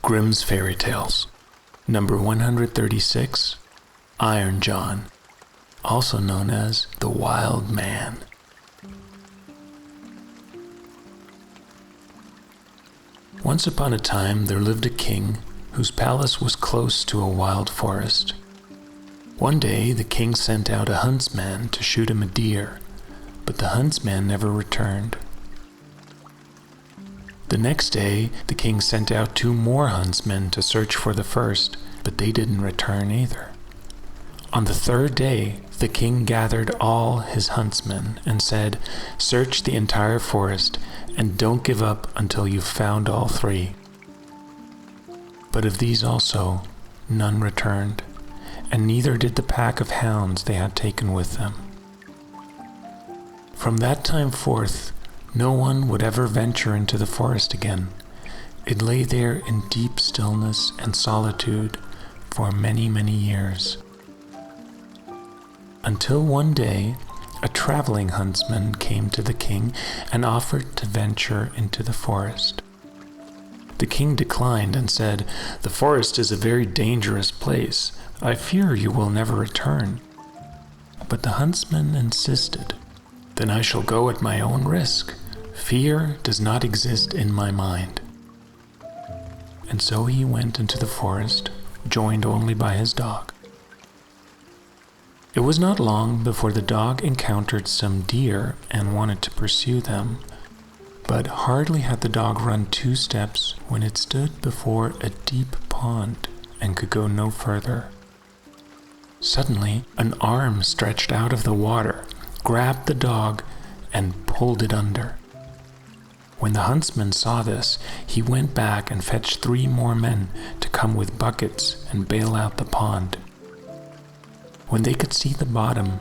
Grimm's Fairy Tales, number 136, Iron John, also known as the Wilde Mann. Once upon a time there lived a king whose palace was close to a wild forest. One day the king sent out a huntsman to shoot him a deer, but the huntsman never returned. The next day the king sent out 2 more huntsmen to search for the first, but they didn't return either. On the 3rd day the king gathered all his huntsmen and said, "Search the entire forest and don't give up until you've found all 3. But of these also none returned, and neither did the pack of hounds they had taken with them. From that time forth, no one would ever venture into the forest again. It lay there in deep stillness and solitude for many, many years. Until one day, a traveling huntsman came to the king and offered to venture into the forest. The king declined and said, "The forest is a very dangerous place. I fear you will never return." But the huntsman insisted. "Then I shall go at my own risk. Fear does not exist in my mind." And so he went into the forest, joined only by his dog. It was not long before the dog encountered some deer and wanted to pursue them, but hardly had the dog run 2 steps when it stood before a deep pond and could go no further. Suddenly, an arm stretched out of the water, grabbed the dog, and pulled it under. When the huntsman saw this, he went back and fetched 3 more men to come with buckets and bail out the pond. When they could see the bottom,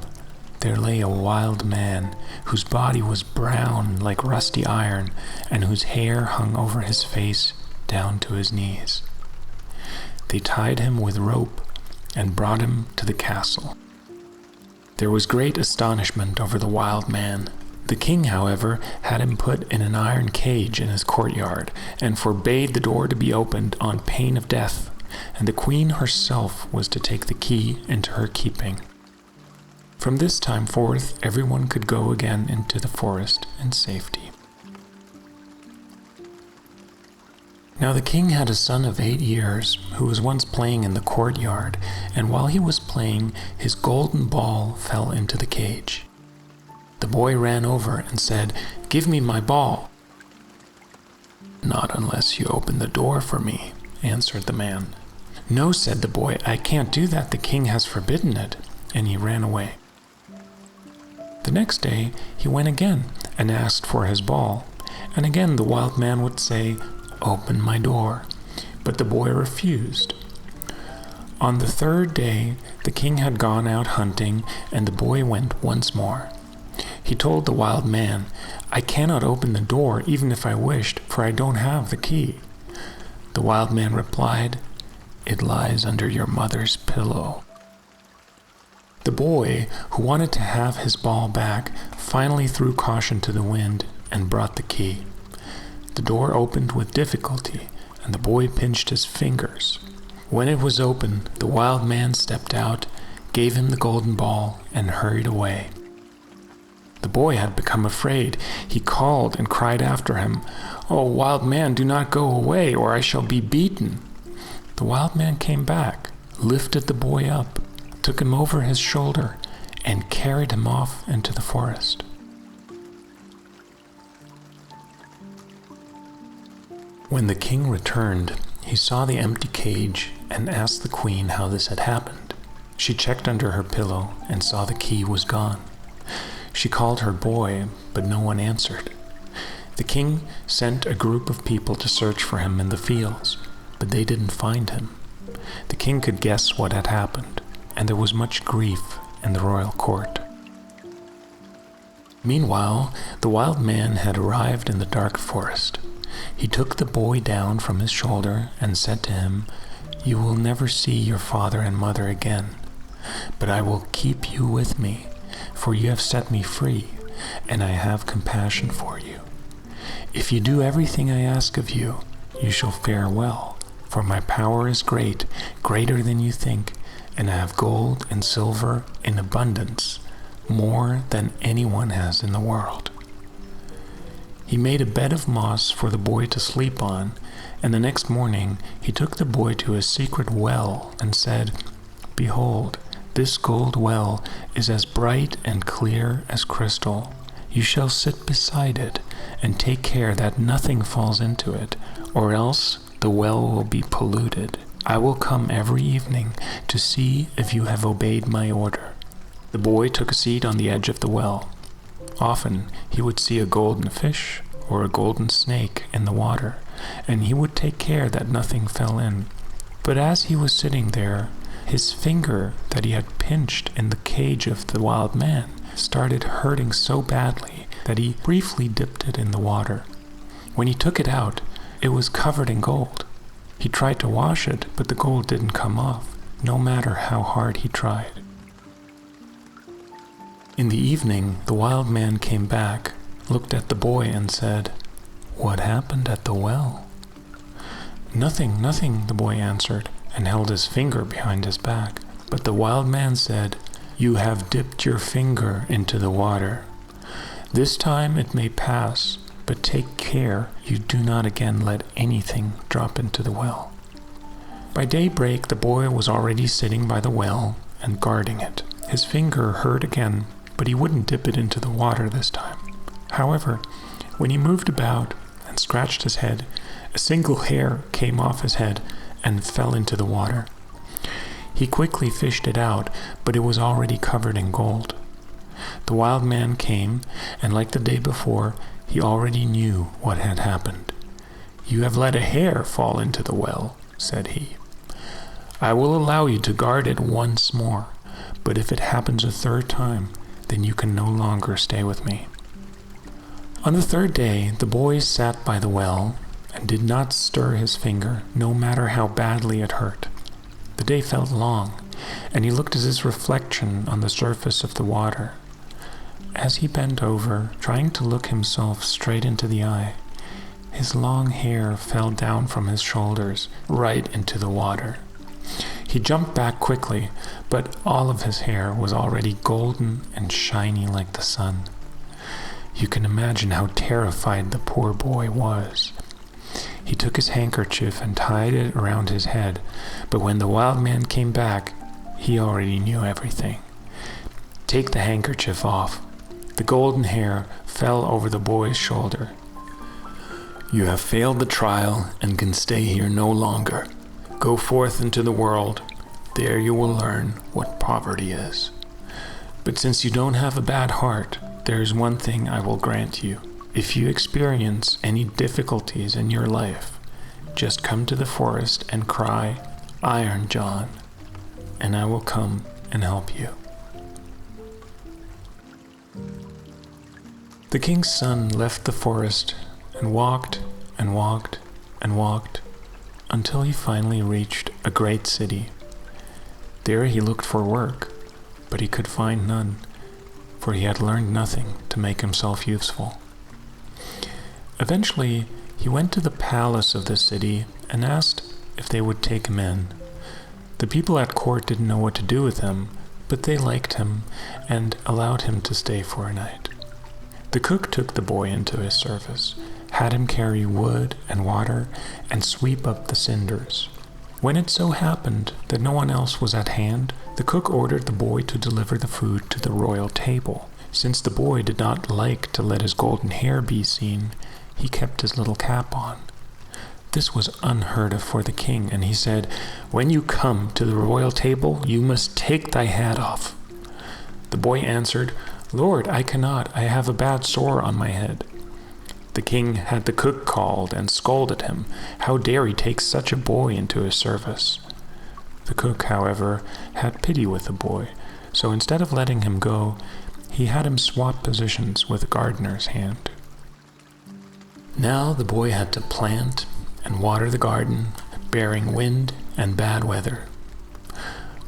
there lay a wild man whose body was brown like rusty iron and whose hair hung over his face down to his knees. They tied him with rope and brought him to the castle. There was great astonishment over the wild man. The king, however, had him put in an iron cage in his courtyard and forbade the door to be opened on pain of death, and the queen herself was to take the key into her keeping. From this time forth, everyone could go again into the forest in safety. Now the king had a son of 8 years who was once playing in the courtyard, and while he was playing, his golden ball fell into the cage. The boy ran over and said, "Give me my ball." "Not unless you open the door for me," answered the man. "No," said the boy, "I can't do that. The king has forbidden it," and he ran away. The next day he went again and asked for his ball, and again the wild man would say, "Open my door," but the boy refused. On the 3rd day the king had gone out hunting, and the boy went once more. He told the wild man, "I cannot open the door even if I wished, for I don't have the key." The wild man replied, "It lies under your mother's pillow." The boy, who wanted to have his ball back, finally threw caution to the wind and brought the key. The door opened with difficulty, and the boy pinched his fingers. When it was open, the wild man stepped out, gave him the golden ball, and hurried away. The boy had become afraid. He called and cried after him, "Oh, wild man, do not go away, or I shall be beaten." The wild man came back, lifted the boy up, took him over his shoulder, and carried him off into the forest. When the king returned, he saw the empty cage and asked the queen how this had happened. She checked under her pillow and saw the key was gone. She called her boy, but no one answered. The king sent a group of people to search for him in the fields, but they didn't find him. The king could guess what had happened, and there was much grief in the royal court. Meanwhile, the wild man had arrived in the dark forest. He took the boy down from his shoulder and said to him, "You will never see your father and mother again, but I will keep you with me, for you have set me free, and I have compassion for you. If you do everything I ask of you, you shall fare well, for my power is great, greater than you think, and I have gold and silver in abundance, more than anyone has in the world." He made a bed of moss for the boy to sleep on, and the next morning he took the boy to a secret well and said, "Behold, this gold well is as bright and clear as crystal. You shall sit beside it and take care that nothing falls into it, or else the well will be polluted. I will come every evening to see if you have obeyed my order." The boy took a seat on the edge of the well. Often he would see a golden fish or a golden snake in the water, and he would take care that nothing fell in. But as he was sitting there, his finger that he had pinched in the cage of the wild man started hurting so badly that he briefly dipped it in the water. When he took it out, it was covered in gold. He tried to wash it, but the gold didn't come off, no matter how hard he tried. In the evening, the wild man came back, looked at the boy and said, "What happened at the well?" "Nothing, nothing," the boy answered, and held his finger behind his back. But the wild man said, "You have dipped your finger into the water. This time it may pass, but take care you do not again let anything drop into the well." By daybreak, the boy was already sitting by the well and guarding it. His finger hurt again, but he wouldn't dip it into the water this time. However, when he moved about and scratched his head, a single hair came off his head and fell into the water. He quickly fished it out, but it was already covered in gold. The wild man came, and like the day before, he already knew what had happened. "You have let a hair fall into the well," said he. "I will allow you to guard it once more, but if it happens a third time, then you can no longer stay with me." On the third day, the boy sat by the well and did not stir his finger, no matter how badly it hurt. The day felt long, and he looked at his reflection on the surface of the water. As he bent over, trying to look himself straight into the eye, his long hair fell down from his shoulders right into the water. He jumped back quickly, but all of his hair was already golden and shiny like the sun. You can imagine how terrified the poor boy was. He took his handkerchief and tied it around his head, but when the wild man came back, he already knew everything. "Take the handkerchief off." The golden hair fell over the boy's shoulder. "You have failed the trial and can stay here no longer. Go forth into the world. There you will learn what poverty is. But since you don't have a bad heart, there is one thing I will grant you. If you experience any difficulties in your life, just come to the forest and cry, 'Iron John,' and I will come and help you." The king's son left the forest and walked and walked and walked until he finally reached a great city. There he looked for work, but he could find none, for he had learned nothing to make himself useful. Eventually, he went to the palace of the city and asked if they would take him in. The people at court didn't know what to do with him, but they liked him and allowed him to stay for a night. The cook took the boy into his service, had him carry wood and water and sweep up the cinders. When it so happened that no one else was at hand, the cook ordered the boy to deliver the food to the royal table. Since the boy did not like to let his golden hair be seen, he kept his little cap on. This was unheard of for the king, and he said, "When you come to the royal table, you must take thy hat off." The boy answered, "Lord, I cannot. I have a bad sore on my head." The king had the cook called and scolded him. How dare he take such a boy into his service? The cook, however, had pity with the boy, so instead of letting him go, he had him swap positions with the gardener's hand. Now the boy had to plant and water the garden, bearing wind and bad weather.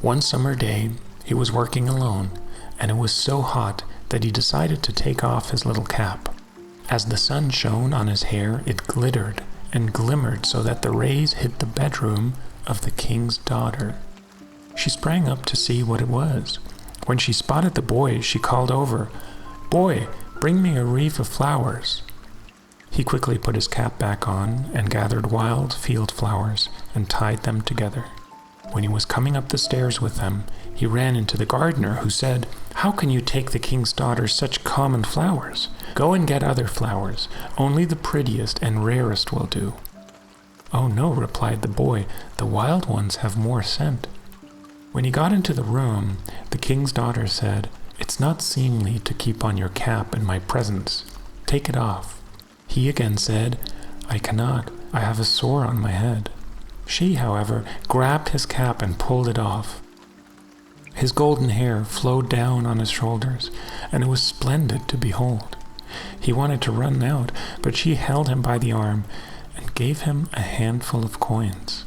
One summer day, he was working alone, and it was so hot that he decided to take off his little cap. As the sun shone on his hair, it glittered and glimmered so that the rays hit the bedroom of the king's daughter. She sprang up to see what it was. When she spotted the boy, she called over, "Boy, bring me a wreath of flowers." He quickly put his cap back on and gathered wild field flowers and tied them together. When he was coming up the stairs with them, he ran into the gardener, who said, "How can you take the king's daughter such common flowers? Go and get other flowers. Only the prettiest and rarest will do." "Oh no," replied the boy, "the wild ones have more scent." When he got into the room, the king's daughter said, "It's not seemly to keep on your cap in my presence. Take it off." He again said, "I cannot. I have a sore on my head." She, however, grabbed his cap and pulled it off. His golden hair flowed down on his shoulders, and it was splendid to behold. He wanted to run out, but she held him by the arm and gave him a handful of coins.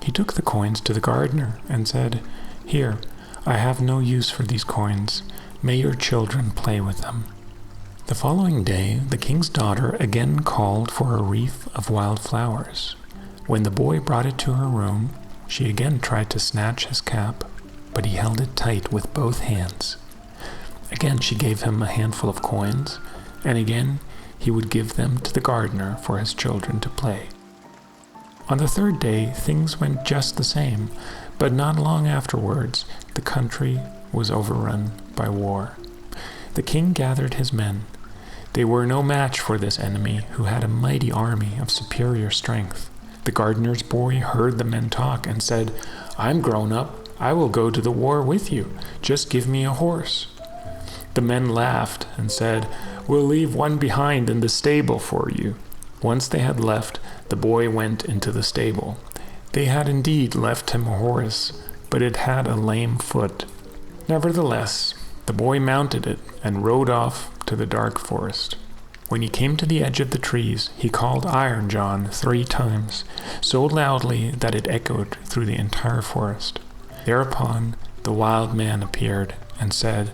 He took the coins to the gardener and said, "Here, I have no use for these coins. May your children play with them." The following day, the king's daughter again called for a wreath of wild flowers. When the boy brought it to her room, she again tried to snatch his cap, but he held it tight with both hands. Again she gave him a handful of coins, and again he would give them to the gardener for his children to play. On the third day, things went just the same, but not long afterwards, the country was overrun by war. The king gathered his men. They were no match for this enemy, who had a mighty army of superior strength. The gardener's boy heard the men talk and said, "I'm grown up. I will go to the war with you. Just give me a horse." The men laughed and said, "We'll leave one behind in the stable for you." Once they had left, the boy went into the stable. They had indeed left him a horse, but it had a lame foot. Nevertheless, the boy mounted it and rode off to the dark forest. When he came to the edge of the trees, he called Iron John 3 times, so loudly that it echoed through the entire forest. Thereupon the Wilde Man appeared and said,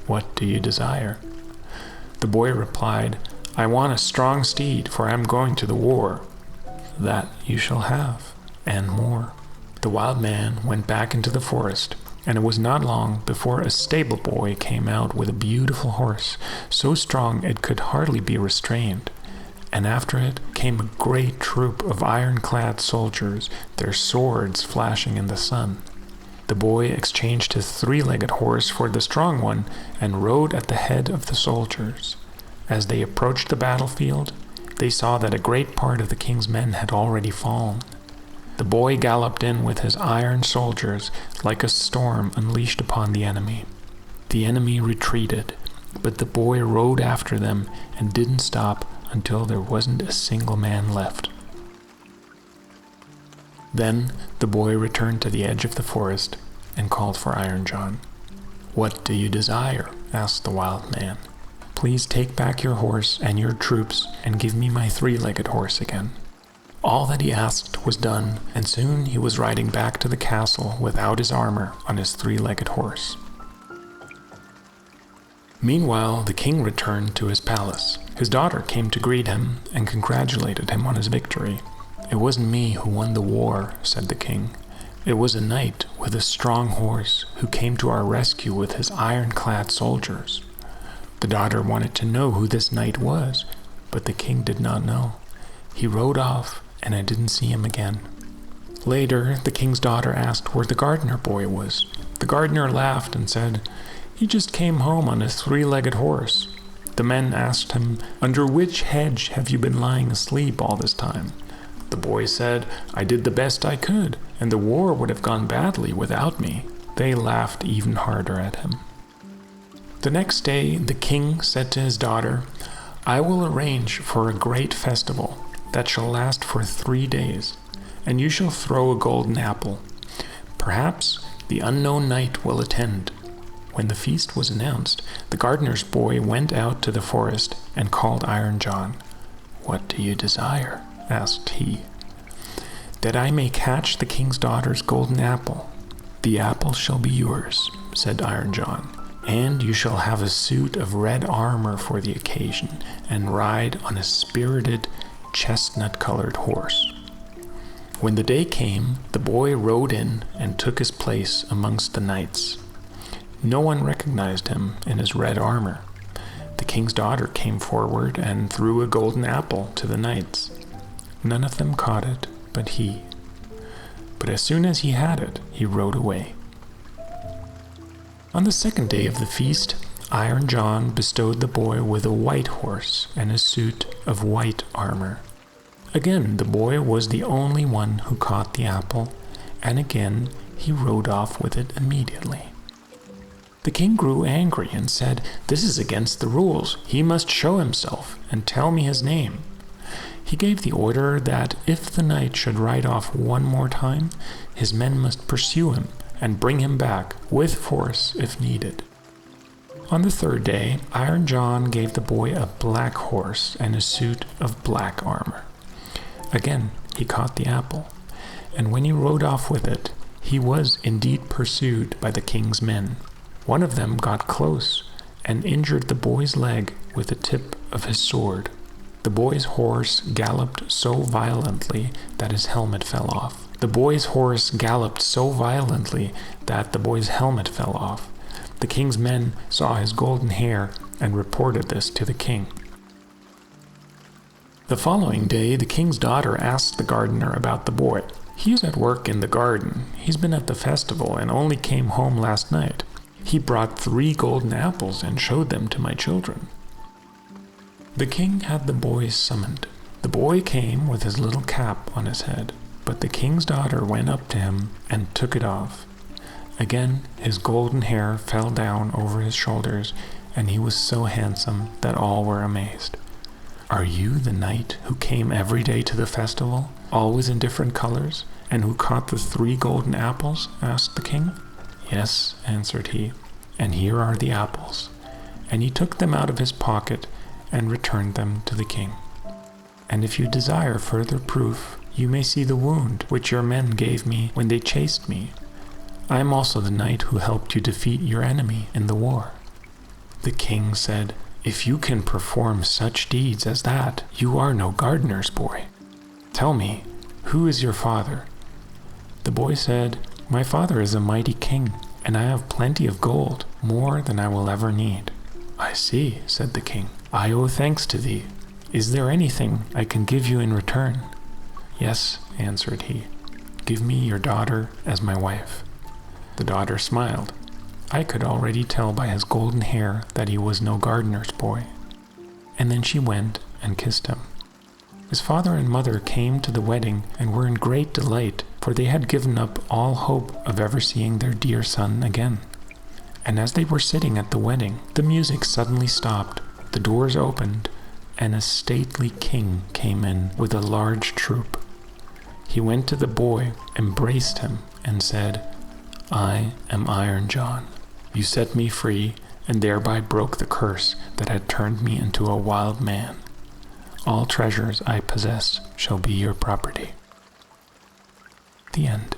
"What do you desire?" The boy replied, "I want a strong steed, for I am going to the war." "That you shall have, and more." The Wilde Man went back into the forest, and it was not long before a stable boy came out with a beautiful horse, so strong it could hardly be restrained. And after it came a great troop of iron-clad soldiers, their swords flashing in the sun. The boy exchanged his 3-legged horse for the strong one and rode at the head of the soldiers. As they approached the battlefield, they saw that a great part of the king's men had already fallen. The boy galloped in with his iron soldiers like a storm unleashed upon the enemy. The enemy retreated, but the boy rode after them and didn't stop until there wasn't a single man left. Then the boy returned to the edge of the forest and called for Iron John. "What do you desire?" asked the Wilde Man. "Please take back your horse and your troops and give me my 3-legged horse again." All that he asked was done, and soon he was riding back to the castle without his armor on his 3-legged horse. Meanwhile, the king returned to his palace. His daughter came to greet him and congratulated him on his victory. "It wasn't me who won the war," said the king. "It was a knight with a strong horse who came to our rescue with his iron-clad soldiers." The daughter wanted to know who this knight was, but the king did not know. He rode off, and I didn't see him again. Later, the king's daughter asked where the gardener boy was. The gardener laughed and said, "He just came home on his 3-legged horse." The men asked him, "Under which hedge have you been lying asleep all this time?" The boy said, "I did the best I could, and the war would have gone badly without me." They laughed even harder at him. The next day, the king said to his daughter, "I will arrange for a great festival that shall last for 3 days, and you shall throw a golden apple. Perhaps the unknown knight will attend." When the feast was announced, the gardener's boy went out to the forest and called Iron John. "What do you desire?" asked he. "That I may catch the king's daughter's golden apple." "The apple shall be yours," said Iron John, "and you shall have a suit of red armor for the occasion, and ride on a spirited chestnut-colored horse. When the day came, the boy rode in and took his place amongst the knights. No one recognized him in his red armor. The king's daughter came forward and threw a golden apple to the knights. None of them caught it but he. But as soon as he had it, he rode away. On the second day of the feast, Iron John bestowed the boy with a white horse and a suit of white armor. Again, the boy was the only one who caught the apple, and again he rode off with it immediately. The king grew angry and said, "This is against the rules. He must show himself and tell me his name." He gave the order that if the knight should ride off one more time, his men must pursue him and bring him back with force if needed. On the third day, Iron John gave the boy a black horse and a suit of black armor. Again, he caught the apple, and when he rode off with it, he was indeed pursued by the king's men. One of them got close and injured the boy's leg with the tip of his sword. The boy's horse galloped so violently that his helmet fell off. The boy's helmet fell off. The king's men saw his golden hair and reported this to the king. The following day, the king's daughter asked the gardener about the boy. "He's at work in the garden. He's been at the festival and only came home last night. He brought 3 golden apples and showed them to my children." The king had the boy summoned. The boy came with his little cap on his head, but the king's daughter went up to him and took it off. Again, his golden hair fell down over his shoulders, and he was so handsome that all were amazed. "Are you the knight who came every day to the festival, always in different colors, and who caught the 3 golden apples?" asked the king. "Yes," answered he, "and here are the apples." And he took them out of his pocket and returned them to the king. "And if you desire further proof, you may see the wound which your men gave me when they chased me. I am also the knight who helped you defeat your enemy in the war." The king said, "If you can perform such deeds as that, you are no gardener's boy. Tell me, who is your father?" The boy said, "My father is a mighty king, and I have plenty of gold, more than I will ever need." "I see," said the king. "I owe thanks to thee. Is there anything I can give you in return?" "Yes," answered he. "Give me your daughter as my wife." The daughter smiled. I could already tell by his golden hair that he was no gardener's boy. And then she went and kissed him. His father and mother came to the wedding and were in great delight, for they had given up all hope of ever seeing their dear son again. And as they were sitting at the wedding, the music suddenly stopped, the doors opened, and a stately king came in with a large troop. He went to the boy, embraced him, and said, "I am Iron John. You set me free and thereby broke the curse that had turned me into a wild man. All treasures I possess shall be your property." The end.